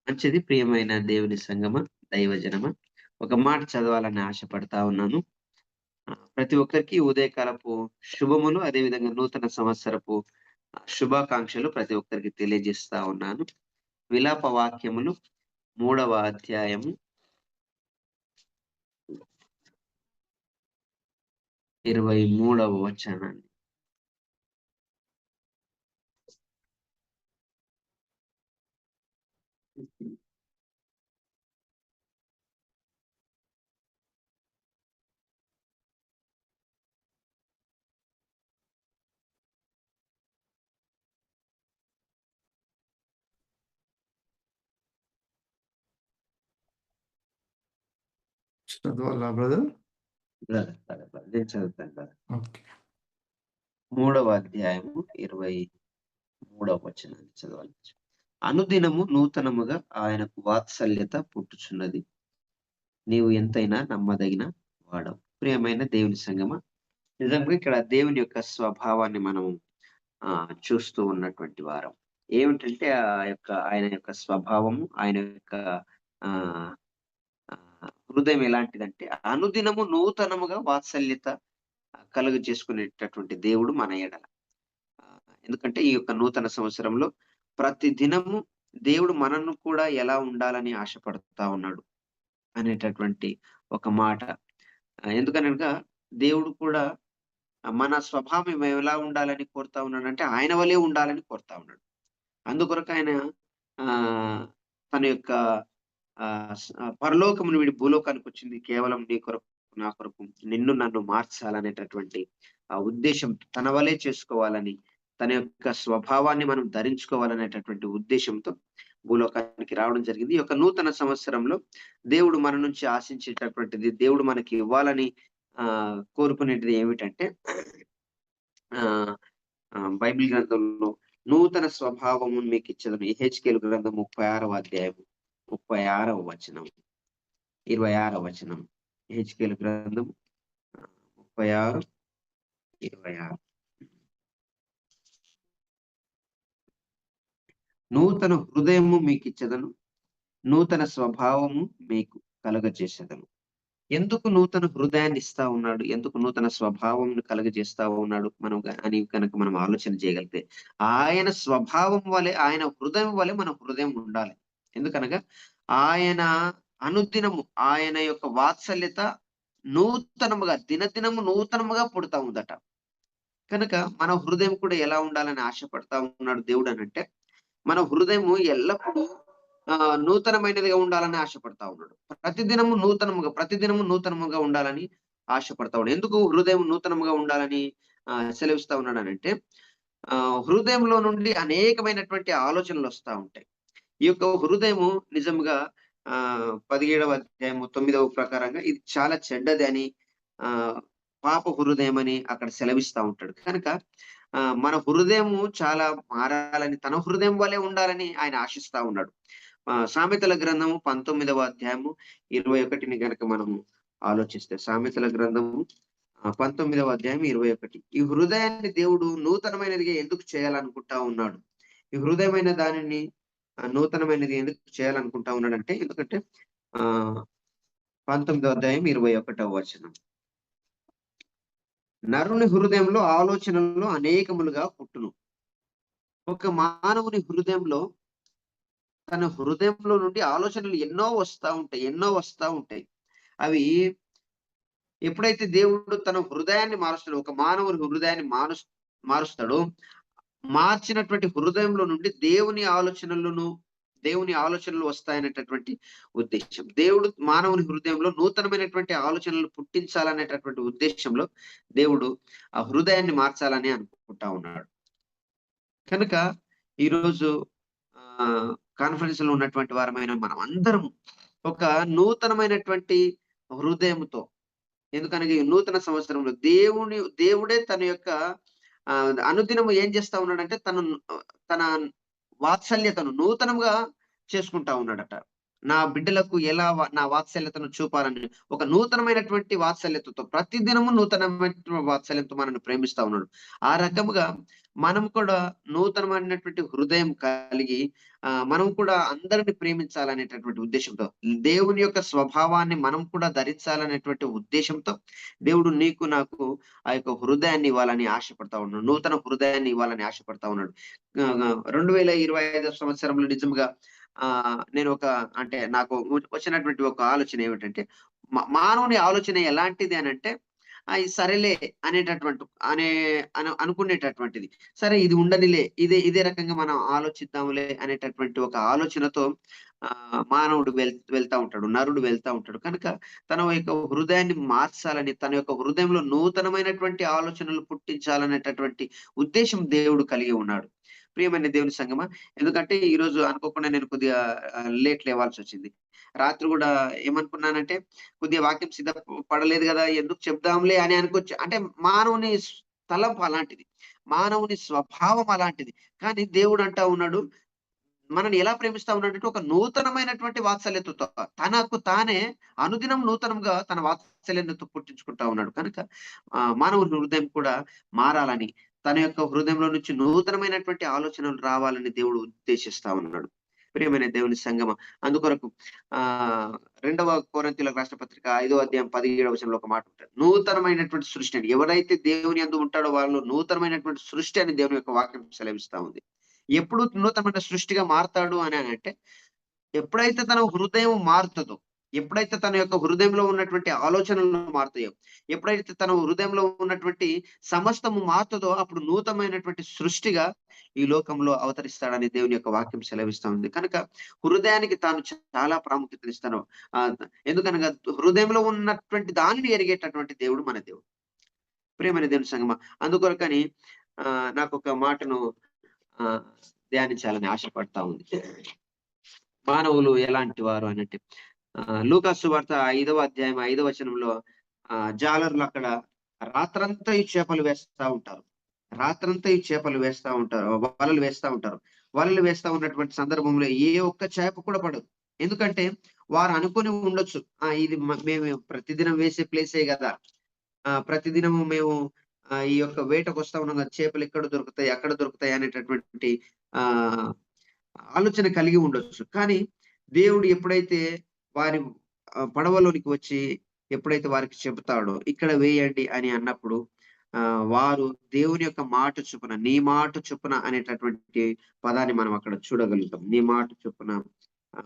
మంచిది ప్రియమైన దేవుని సంగమా, దైవజనమా. ఒక మాట చదవాలని ఆశపడతా ఉన్నాను. ప్రతి ఒక్కరికి ఉదయకాలపు శుభములు, అదేవిధంగా నూతన సంవత్సరపు శుభాకాంక్షలు ప్రతి ఒక్కరికి తెలియజేస్తా ఉన్నాను. విలాప వాక్యములు 3వ అధ్యాయము 23వ వచనాన్ని. చదవాలా బ్రదర్? నేను చదువుతాను బ్రదర్. ఓకే. 3వ అధ్యాయము 23వ వచనాన్ని చదవాలి. అనుదినము నూతనముగా ఆయనకు వాత్సల్యత పుట్టుచున్నది. నీవు ఎంతైనా నమ్మదగిన వాడవు. ప్రియమైన దేవుని సంగమా, నిజంగా ఇక్కడ దేవుని యొక్క స్వభావాన్ని మనం చూస్తూ ఉన్నటువంటి వారం. ఏమిటంటే ఆయన యొక్క స్వభావము, ఆయన యొక్క ఆహ్, హృదయం ఎలాంటిదంటే అనుదినము నూతనముగా వాత్సల్యత కలుగజేసుకునేటటువంటి దేవుడు మన ఎడల. ఎందుకంటే ఈ యొక్క నూతన సంవత్సరంలో ప్రతి దినము దేవుడు మనను కూడా ఎలా ఉండాలని ఆశపడతా ఉన్నాడు అనేటటువంటి ఒక మాట. ఎందుకనగా దేవుడు కూడా మన స్వభావం ఎలా ఉండాలని కోరుతా ఉన్నాడంటే ఆయన వలే ఉండాలని కోరుతా ఉన్నాడు. అందుకొరకు ఆయన ఆహ్, తన యొక్క పరలోకమును వీడి భూలోకానికొచ్చింది కేవలం నీ కొరకు, నా కొరకు, నిన్ను నన్ను మార్చాలనేటటువంటి ఆ ఉద్దేశం, తన వలే చేసుకోవాలని, తన యొక్క స్వభావాన్ని మనం ధరించుకోవాలనేటటువంటి ఉద్దేశంతో భూలోకానికి రావడం జరిగింది. ఈ యొక్క నూతన సంవత్సరంలో దేవుడు మన నుంచి ఆశించేటటువంటిది, దేవుడు మనకి ఇవ్వాలని కోరుకునేటిది ఏమిటంటే ఆహ్, బైబిల్ గ్రంథంలో నూతన స్వభావము మీకిచ్చెదను. యెహెజ్కేలు గ్రంథం 36వ అధ్యాయం 36వ వచనం, 26వ వచనం. యెహెజ్కేలు గ్రంథం 36, 26. నూతన హృదయము మీకిచ్చెదను, నూతన స్వభావము మీకు కలుగజేసేదను. ఎందుకు నూతన హృదయాన్ని ఇస్తా ఉన్నాడు? ఎందుకు నూతన స్వభావంను కలుగజేస్తా ఉన్నాడు? అని కనుక మనం ఆలోచన చేయగలిగితే, ఆయన స్వభావం వలె, ఆయన హృదయం వలె మన హృదయం ఉండాలి. ఎందుకనగా ఆయన అనుదినము ఆయన యొక్క వాత్సల్యత నూతనముగా, దినదినము నూతనముగా పుడతా ఉందట. కనుక మన హృదయం కూడా ఎలా ఉండాలని ఆశపడతా ఉన్నాడు దేవుడు అనంటే, మన హృదయము ఎల్లప్పుడూ నూతనమైనదిగా ఉండాలని ఆశపడతా ఉన్నాడు. ప్రతిదినము నూతనముగా ఉండాలని ఆశపడతా ఉన్నాడు. ఎందుకు హృదయం నూతనముగా ఉండాలని సెలవిస్తా ఉన్నాడనంటే, హృదయంలో నుండి అనేకమైనటువంటి ఆలోచనలు వస్తా ఉంటాయి. ఈ యొక్క హృదయము నిజంగా 17వ అధ్యాయము 9వ ప్రకారంగా ఇది చాలా చెడ్డది అని, పాప హృదయం అని అక్కడ సెలవిస్తా ఉంటాడు. కనుక మన హృదయము చాలా మారాలని, తన హృదయం వలె ఉండాలని ఆయన ఆశిస్తా ఉన్నాడు. సామెతల గ్రంథము 19వ అధ్యాయము 21ని గనక మనము ఆలోచిస్తే, సామెతల గ్రంథము 19వ అధ్యాయం 21. ఈ హృదయాన్ని దేవుడు నూతనమైనదిగా ఎందుకు చేయాలనుకుంటా ఉన్నాడు? ఈ హృదయమైన దానిని నూతనమైనది ఎందుకు చేయాలనుకుంటా ఉన్నాడంటే, ఎందుకంటే 19వ అధ్యాయం 21వ వచనం. నరుని హృదయంలో ఆలోచనలు అనేకములుగా పుట్టును. ఒక మానవుని హృదయంలో, తన హృదయంలో నుండి ఆలోచనలు ఎన్నో వస్తా ఉంటాయి. అవి ఎప్పుడైతే దేవుడు తన హృదయాన్ని మారుస్తాడో, ఒక మానవుని హృదయాన్ని మారుస్తాడో, మార్చినటువంటి హృదయంలో నుండి దేవుని ఆలోచనలు వస్తాయనేటటువంటి ఉద్దేశం. దేవుడు మానవుని హృదయంలో నూతనమైనటువంటి ఆలోచనలు పుట్టించాలనేటటువంటి ఉద్దేశంలో దేవుడు ఆ హృదయాన్ని మార్చాలని అనుకుంటా ఉన్నాడు. కనుక ఈరోజు కాన్ఫరెన్స్ లో ఉన్నటువంటి వారమైన మనం అందరం ఒక నూతనమైనటువంటి హృదయంతో, ఎందుకనగా ఈ నూతన సంవత్సరంలో దేవుడే తన యొక్క అనుదినము ఏం చేస్తా ఉన్నాడంటే, తన వాత్సల్యతను నూతనంగా చేసుకుంటా ఉన్నాడట. నా బిడ్డలకు ఎలా నా వాత్సల్యతను చూపాలని ఒక నూతనమైనటువంటి వాత్సల్యతతో ప్రతిదినము నూతనమైనటువంటి వాత్సల్యంతో మనల్ని ప్రేమిస్తా ఉన్నాడు. ఆ రకముగా మనం కూడా నూతనమైనటువంటి హృదయం కలిగి మనం కూడా అందరిని ప్రేమించాలనేటటువంటి ఉద్దేశంతో, దేవుని యొక్క స్వభావాన్ని మనం కూడా ధరించాలనేటువంటి ఉద్దేశంతో దేవుడు నీకు నాకు ఆ యొక్క హృదయాన్ని ఇవ్వాలని ఆశపడతా ఉన్నాడు. నూతన హృదయాన్ని ఇవ్వాలని ఆశపడతా ఉన్నాడు. 2025 సంవత్సరంలో నిజంగా నేను అంటే నాకు వచ్చినటువంటి ఒక ఆలోచన ఏమిటంటే, మానవుని ఆలోచన ఎలాంటిది అనంటే, ఇది సరేలే అనేటటువంటి అనుకునేటటువంటిది. సరే ఇది ఉండనిలే, ఇదే రకంగా మనం ఆలోచిద్దాంలే అనేటటువంటి ఒక ఆలోచనతో మానవుడు వెళ్తా ఉంటాడు. నరుడు వెళ్తా ఉంటాడు. కనుక తన యొక్క హృదయాన్ని మార్చాలని, తన యొక్క హృదయంలో నూతనమైనటువంటి ఆలోచనలు పుట్టించాలనేటటువంటి ఉద్దేశం దేవుడు కలిగి ఉన్నాడు. ప్రియమైన దేవుని సంగమా, ఎందుకంటే ఈరోజు అనుకోకుండా నేను కొద్దిగా లేట్ లేవాల్సొచ్చింది. రాత్రి గూడా ఏమనుకున్నానంటే, కొద్దిగా వాక్యం పడలేదు గదా! ఎందుకు చెప్దాంలే అని అనుకోవచ్చు. అంటే మానవుని తలంపు అలాంటిది. మానవుని స్వభావం అలాంటిది. కానీ దేవుడు అంటా ఉన్నాడు, మనల్ని ఎలా ప్రేమిస్తా ఉన్నాడంటే ఒక నూతనమైనటువంటి వాత్సల్యతతో, తనకు తానే అనుదినం నూతనంగా తన వాత్సల్యతతో పుట్టించుకుంటా ఉన్నాడు. కనుక మానవుని హృదయం కూడా మారాలని, తన యొక్క హృదయంలో నుంచి నూతనమైనటువంటి ఆలోచనలు రావాలని దేవుడు ఉద్దేశిస్తా ఉన్నాడు. ప్రియమైన దేవుని సంగమా, అందుకొరకు 2వ కొరింథీయులకు రాసిన పత్రిక 5వ అధ్యాయం 17వ వచనంలో ఒక మాట ఉంటది. నూతనమైనటువంటి సృష్టి అని. ఎవరైతే దేవుని యందు ఉంటాడో వాళ్ళు నూతనమైనటువంటి సృష్టి అని దేవుని యొక్క వాక్యం సెలవిస్తా ఉంది. ఎప్పుడు నూతనమైన సృష్టిగా మారతాడు అని అంటే, ఎప్పుడైతే తన హృదయం మారుతుందో, ఎప్పుడైతే తన యొక్క హృదయంలో ఉన్నటువంటి ఆలోచనలు మారుతాయో, ఎప్పుడైతే తన హృదయంలో ఉన్నటువంటి సమస్తము మారుతుందో, అప్పుడు నూతనమైనటువంటి సృష్టిగా ఈ లోకంలో అవతరిస్తాడని దేవుని యొక్క వాక్యం సెలవిస్తా ఉంది. కనుక హృదయానికి తాను చాలా ప్రాముఖ్యతనిస్తాను. ఎందుకనగా హృదయంలో ఉన్నటువంటి దానిని ఎరిగేటటువంటి దేవుడు మన దేవుడు. ప్రియమైన దేవుని సంగమా, అందుకొరకని నాకు ఒక మాటను ధ్యానించాలని ఆశపడతా ఉంది. మానవులు ఎలాంటి వారు అనంటే, లూకా సువార్త 5వ అధ్యాయం 5వ వచనంలో జాలరులు అక్కడ రాత్రంతా ఈ చేపలు వేస్తా ఉంటారు. రాత్రంతా ఈ చేపలు వేస్తా ఉంటారు, వలలు వేస్తా ఉంటారు. వలలు వేస్తా ఉన్నటువంటి సందర్భంలో ఏ ఒక్క చేప కూడా పడదు. ఎందుకంటే వారు అనుకుని ఉండొచ్చు, ఇది మేము ప్రతిదినం వేసే ప్లేసే కదా, ప్రతిదినము మేము ఈ యొక్క వేటకు వస్తా ఉన్నాం కదా, చేపలు ఎక్కడ దొరుకుతాయి, అక్కడ దొరుకుతాయి అనేటటువంటి ఆలోచన కలిగి ఉండొచ్చు. కానీ దేవుడు ఎప్పుడైతే వారి పడవలోనికి వచ్చి ఎప్పుడైతే వారికి చెబుతాడో, ఇక్కడ వేయండి అని అన్నప్పుడు వారు దేవుని యొక్క మాట చొప్పున, నీ మాట చొప్పున అనేటటువంటి పదాన్ని మనం అక్కడ చూడగలుగుతాం. నీ మాట చొప్పున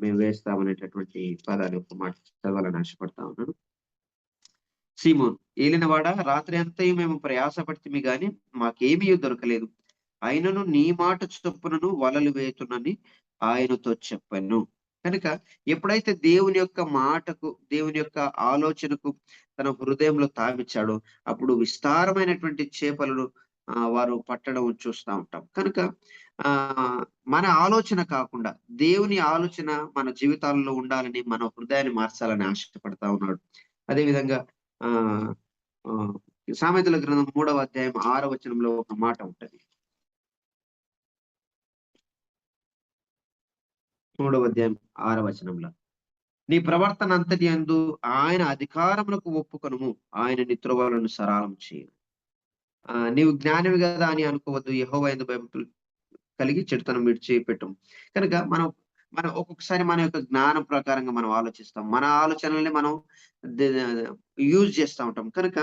మేము వేస్తాం అనేటటువంటి పదాన్ని ఒక మాట చదవాలని ఆశపడతా ఉన్నాను. సీమోన్, ఏలినవాడా, రాత్రి అంతయు మేము ప్రయాసపడితిమి గాని మాకేమీ దొరకలేదు. ఆయనను నీ మాట చొప్పునను వలలు వేయుతున్నని ఆయనతో చెప్పాను. కనుక ఎప్పుడైతే దేవుని యొక్క మాటకు, దేవుని యొక్క ఆలోచనకు తన హృదయంలో తావిచ్చాడో, అప్పుడు విస్తారమైనటువంటి చేపలను వారు పట్టడం చూస్తా ఉంటాం. కనుక మన ఆలోచన కాకుండా దేవుని ఆలోచన మన జీవితాల్లో ఉండాలని, మన హృదయాన్ని మార్చాలని ఆశపడతా ఉన్నాడు. అదేవిధంగా సామెతల గ్రంథం 3వ అధ్యాయం 6వ వచనంలో ఒక మాట ఉంటది. 3వ అధ్యాయం 6వ వచనంలో, నీ ప్రవర్తన అంతటి యందు ఆయన అధికారములకు ఒప్పుకొనుము, ఆయన నీ త్రోవలను సరళం చేయు. నీవు జ్ఞానివి కదా అని అనుకోవద్దు, యెహోవా యందు భయభక్తులు కలిగి చెడుతనం విడిచిపెట్టము. కనుక మనం ఒక్కొక్కసారి మన యొక్క జ్ఞానం ప్రకారంగా మనం ఆలోచిస్తాం. మన ఆలోచనల్ని మనం యూజ్ చేస్తా ఉంటాం. కనుక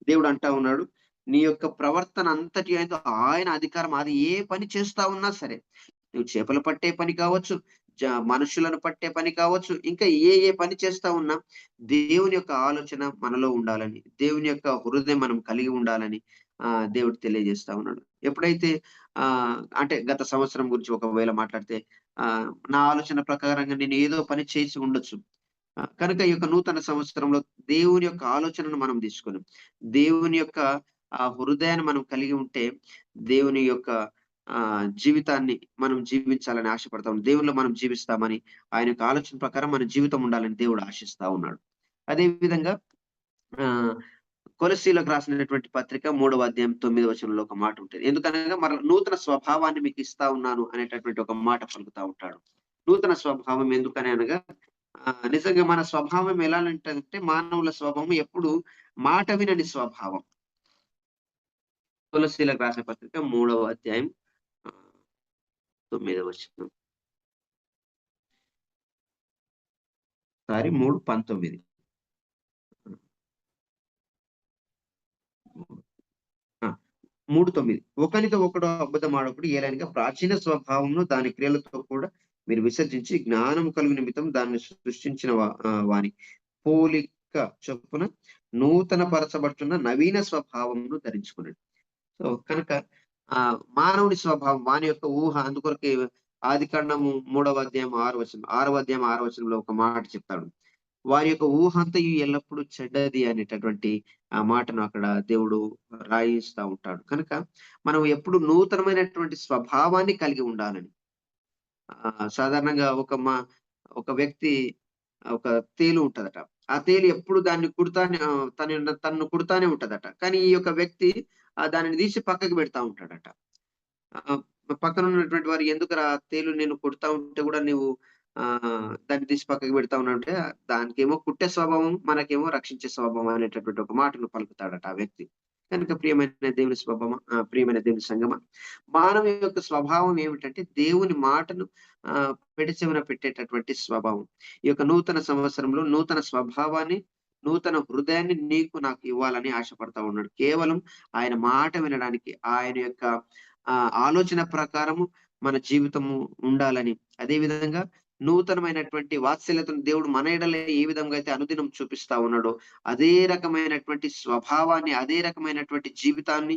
దేవుడు అంటా ఉన్నాడు, నీ యొక్క ప్రవర్తన అంతటి యందు ఆయన అధికారం, అది ఏ పని చేస్తా ఉన్నా సరే, నువ్వు చేపలు పట్టే పని కావచ్చు, మనుషులను పట్టే పని కావచ్చు, ఇంకా ఏ పని చేస్తా ఉన్నా దేవుని యొక్క ఆలోచన మనలో ఉండాలని, దేవుని యొక్క హృదయం మనం కలిగి ఉండాలని దేవుడు తెలియజేస్తా ఉన్నాడు. ఎప్పుడైతే అంటే గత సంవత్సరం గురించి ఒకవేళ మాట్లాడితే, నా ఆలోచన ప్రకారంగా నేను ఏదో పని చేసి ఉండొచ్చు. కనుక ఈ యొక్క నూతన సంవత్సరంలో దేవుని యొక్క ఆలోచనను మనం తీసుకొని, దేవుని యొక్క హృదయాన్ని మనం కలిగి ఉంటే, దేవుని యొక్క జీవితాన్ని మనం జీవించాలని ఆశపడతాం. దేవునిలో మనం జీవిస్తామని, ఆయన యొక్క ఆలోచన ప్రకారం మన జీవితం ఉండాలని దేవుడు ఆశిస్తా ఉన్నాడు. అదే విధంగా కొలస్సీలకు రాసినటువంటి పత్రిక 3వ అధ్యాయం 9వ వచనంలో ఒక మాట ఉంటుంది. ఎందుకనగా మరల నూతన స్వభావాన్ని మీకు ఇస్తా ఉన్నాను అనేటటువంటి ఒక మాట పలుకుతా ఉంటాడు. నూతన స్వభావం ఎందుకని అనగా, నిజంగా మన స్వభావం ఎలాంటిదంటే మానవుల స్వభావం ఎప్పుడు మాట వినని స్వభావం. తులసీలకు రాసిన పత్రిక 3వ అధ్యాయం 9వ వచనం. 3:19. 3:9. ఒకనితో ఒకడు అబద్ధమాడకుడు ఏలైనగా ప్రాచీన స్వభావమును దాని క్రియలతో కూడా మీరు విసర్జించి జ్ఞానము కలుగు నిమిత్తం దాన్ని సృష్టించిన వాని పోలిక చొప్పున నూతన పరచబడుతున్న నవీన స్వభావమును ధరించుకున్నాడు. సో కనుక మానవుని స్వభావం వాని యొక్క ఊహ అందుకొరకే ఆదికాండము 3వ అధ్యాయం 6వ వచనం 6వ అధ్యాయం 6వ వచనంలో ఒక మాట చెప్తాడు. వారి యొక్క ఊహ అంతయు ఎల్లప్పుడూ చెడ్డది అనేటటువంటి ఆ మాటను అక్కడ దేవుడు రాయిస్తా ఉంటాడు. కనుక మనం ఎప్పుడు నూతనమైనటువంటి స్వభావాన్ని కలిగి ఉండాలని. సాధారణంగా ఒక వ్యక్తి ఒక తేలు ఉంటదట. ఆ తేలు ఎప్పుడు దాన్ని కుడతానే తన్ను కుడతానే ఉంటదట. కానీ ఈ యొక్క వ్యక్తి దానిని తీసి పక్కకు పెడతా ఉంటాడట. పక్కన ఉన్నటువంటి వారు ఎందుకురా తేలు నేను కుడతా ఉంటే కూడా నువ్వు దాన్ని తీసి పక్కకు పెడతా ఉన్నావంటే, దానికేమో కుట్టే స్వభావం, మనకేమో రక్షించే స్వభావం అనేటటువంటి ఒక మాటను పలుకుతాడట ఆ వ్యక్తి. కనుక ప్రియమైన దేవుని ప్రియమైన దేవుని సంగమా, మానవ యొక్క స్వభావం ఏమిటంటే దేవుని మాటను పెడచెవిన పెట్టేటటువంటి స్వభావం. ఈ యొక్క నూతన సంవత్సరంలో నూతన స్వభావాన్ని, నూతన హృదయాన్ని నీకు నాకు ఇవ్వాలని ఆశపడతా ఉన్నాడు. కేవలం ఆయన మాట వినడానికి, ఆయన యొక్క ఆలోచన ప్రకారము మన జీవితము ఉండాలని. అదే విధంగా నూతనమైనటువంటి వాత్సల్యతను దేవుడు మన ఎడల ఏ విధంగా అయితే అనుదినం చూపిస్తా ఉన్నాడో, అదే రకమైనటువంటి స్వభావాన్ని, అదే రకమైనటువంటి జీవితాన్ని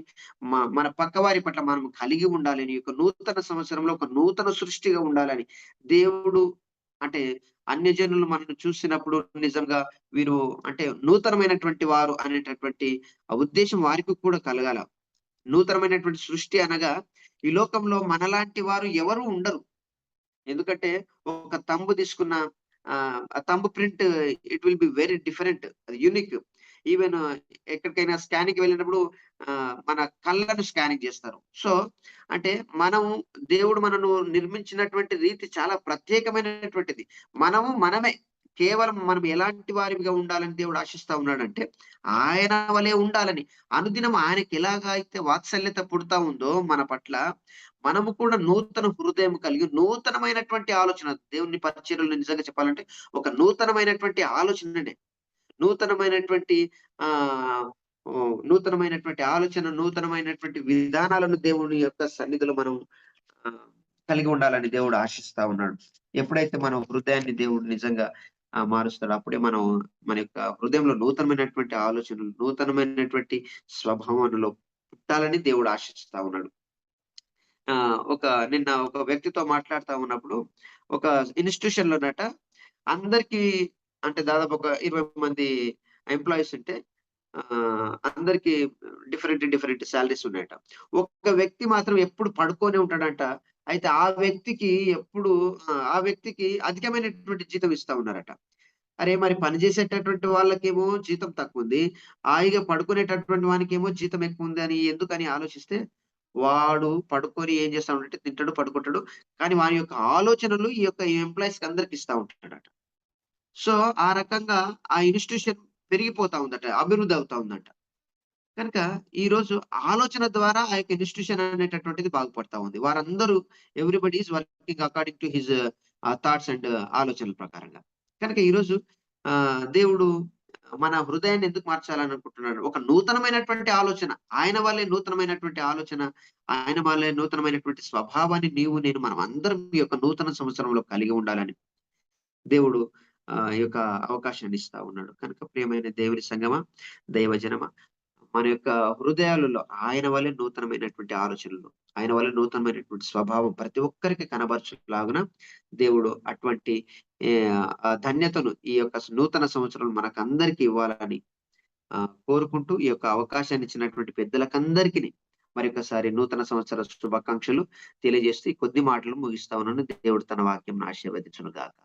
మన పక్కవారి పట్ల మనం కలిగి ఉండాలని, ఈ యొక్క నూతన సంవత్సరంలో ఒక నూతన సృష్టిగా ఉండాలని దేవుడు అంటే అన్యజనులు మనల్ని చూసినప్పుడు నిజంగా వీరు అంటే నూతనమైనటువంటి వారు అనేటటువంటి ఉద్దేశం వారికి కూడా కలగాల. నూతనమైనటువంటి సృష్టి అనగా ఈ లోకంలో మనలాంటి వారు ఎవరు ఉండరు. ఎందుకంటే ఒక తంబు తీసుకున్న ఆ thumb print it will be very different. అది యూనిక్. ఈవెన్ ఎక్కడికైనా స్కానింగ్ వెళ్ళినప్పుడు మన కళ్ళను స్కానింగ్ చేస్తారు. సో అంటే దేవుడు మనను నిర్మించినటువంటి రీతి చాలా ప్రత్యేకమైనటువంటిది. మనమే కేవలం మనం ఎలాంటి వారిగా ఉండాలని దేవుడు ఆశిస్తా ఉన్నాడంటే ఆయన వలె ఉండాలని. అనుదినం ఆయనకి ఎలాగా అయితే వాత్సల్యత పుడతా ఉందో మన పట్ల, మనము కూడా నూతన హృదయం కలిగి నూతనమైనటువంటి ఆలోచన, దేవుని పరిచర్యలో నిజంగా చెప్పాలంటే ఒక నూతనమైనటువంటి ఆలోచననే, నూతనమైనటువంటి నూతనమైనటువంటి ఆలోచన, నూతనమైనటువంటి విధానాలను దేవుని యొక్క సన్నిధిలో మనం కలిగి ఉండాలని దేవుడు ఆశిస్తా ఉన్నాడు. ఎప్పుడైతే మనం హృదయాన్ని దేవుడు నిజంగా మారుస్తాడు, అప్పుడే మనం మన యొక్క హృదయంలో నూతనమైనటువంటి ఆలోచనలు, నూతనమైనటువంటి స్వభావంలో పుట్టాలని దేవుడు ఆశిస్తా ఉన్నాడు. నిన్న ఒక వ్యక్తితో మాట్లాడుతా ఉన్నప్పుడు ఒక ఇన్స్టిట్యూషన్ లోనట అందరికి అంటే దాదాపు ఒక 20 మంది ఎంప్లాయీస్ ఉంటే అందరికి డిఫరెంట్ సాలరీస్ ఉన్నాయట. ఒక్క వ్యక్తి మాత్రం ఎప్పుడు పడుకొని ఉంటాడంట. అయితే ఆ వ్యక్తికి అధికమైనటువంటి జీతం ఇస్తా ఉన్నారట. అరే మరి పని చేసేటటువంటి వాళ్ళకేమో జీతం తక్కువ ఉంది, హాయిగా పడుకునేటటువంటి వానికేమో జీతం ఎక్కువ ఉంది అని ఎందుకని ఆలోచిస్తే, వాడు పడుకొని ఏం చేస్తా ఉంటాడంటే తింటాడు, పడుకుంటాడు. కానీ వాని యొక్క ఆలోచనలు ఈ యొక్క ఎంప్లాయీస్ కి అందరికి ఇస్తా ఉంటాడట. సో ఆ రకంగా ఆ ఇన్స్టిట్యూషన్ పెరిగిపోతా ఉందట, అభివృద్ధి అవుతా ఉందంట. కనుక ఈ రోజు ఆలోచన ద్వారా ఆ యొక్క ఇన్స్టిట్యూషన్ అనేటటువంటిది బాగుపడతా ఉంది. వారందరూ everybody is working according to his thoughts and ఆలోచనల ప్రకారంగా. కనుక ఈరోజు దేవుడు మన హృదయాన్ని ఎందుకు మార్చాలని అనుకుంటున్నాడు? ఒక నూతనమైనటువంటి ఆలోచన, ఆయన వల్లే నూతనమైనటువంటి ఆలోచన, ఆయన వల్లే నూతనమైనటువంటి స్వభావాన్ని నేను మనం అందరం ఈ యొక్క నూతన సంవత్సరంలో కలిగి ఉండాలని దేవుడు ఈ యొక్క అవకాశాన్ని ఇస్తా ఉన్నాడు. కనుక ప్రియమైన దేవుని సంగమా, దైవజనమా, మన యొక్క హృదయాలలో ఆయన వల్లే నూతనమైనటువంటి ఆలోచనలు, ఆయన వల్ల నూతనమైనటువంటి స్వభావం ప్రతి ఒక్కరికి కనబరచులాగున దేవుడు అటువంటి ధన్యతను ఈ యొక్క నూతన సంవత్సరం మనకందరికి ఇవ్వాలని కోరుకుంటూ ఈ యొక్క అవకాశాన్ని ఇచ్చినటువంటి పెద్దలకందరికీ మరొకసారి నూతన సంవత్సర శుభాకాంక్షలు తెలియజేస్తూ కొద్ది మాటలు ముగిస్తా ఉన్నాను. దేవుడు తన వాక్యం ఆశీర్వదించును గాక.